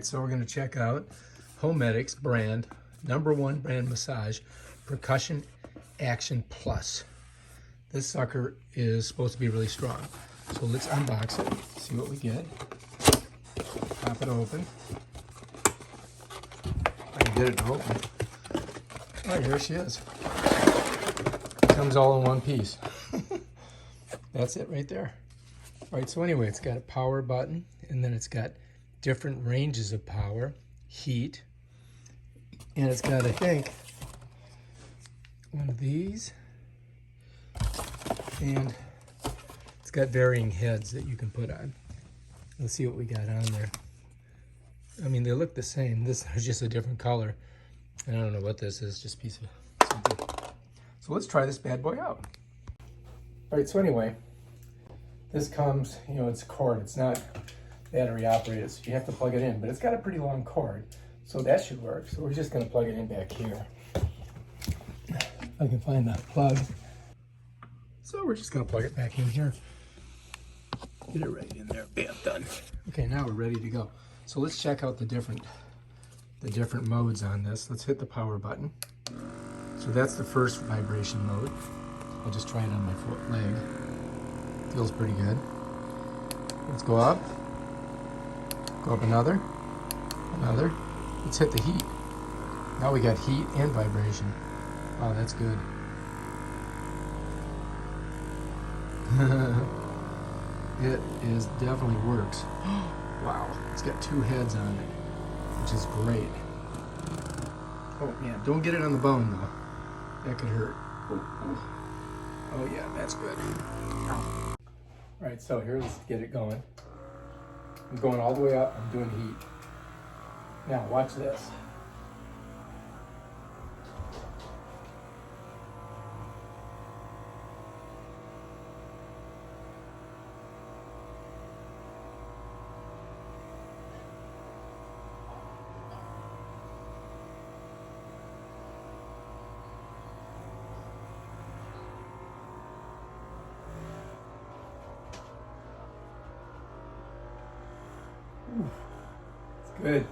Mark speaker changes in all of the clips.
Speaker 1: right, so we're going to check out Homedics brand, #1 brand massage, Percussion Action Plus. This sucker is supposed to be really strong. So let's unbox it, see what we get. Pop it open. I can get it to open. Oh, here she is. Comes all in one piece. That's it right there. All right, so anyway, it's got a power button, and then it's got different ranges of power, heat, and it's got, I think, one of these, and it's got varying heads that you can put on. Let's see what we got on there. I mean, they look the same. This is just a different color, and I don't know what this is, just a piece of something. So let's try this bad boy out. All right, so anyway, this comes, you know, it's a cord. It's not battery operated, so you have to plug it in, but it's got a pretty long cord, so that should work. So we're just gonna plug it in back here. If I can find that plug. So we're just gonna plug it back in here. Get it right in there, bam, done. Okay, now we're ready to go. So let's check out the different modes on this. Let's hit the power button. So that's the first vibration mode. I'll just try it on my leg. Feels pretty good. Let's go up. Go up another. Let's hit the heat. Now we got heat and vibration. Wow, that's good. It is definitely works. Wow, it's got 2 heads on it, which is great. Oh man, don't get it on the bone though. That could hurt. Oh yeah, that's good. All right, so here, let's get it going. I'm going all the way up, I'm doing heat. Now watch this. Ooh, it's good.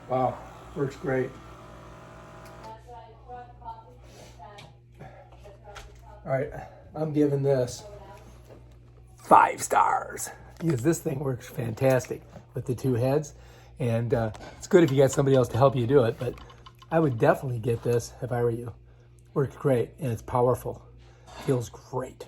Speaker 1: Wow, works great. All right, I'm giving this 5 stars because this thing works fantastic with the 2 heads. And it's good if you got somebody else to help you do it, but I would definitely get this if I were you. Works great, and it's powerful. Feels great.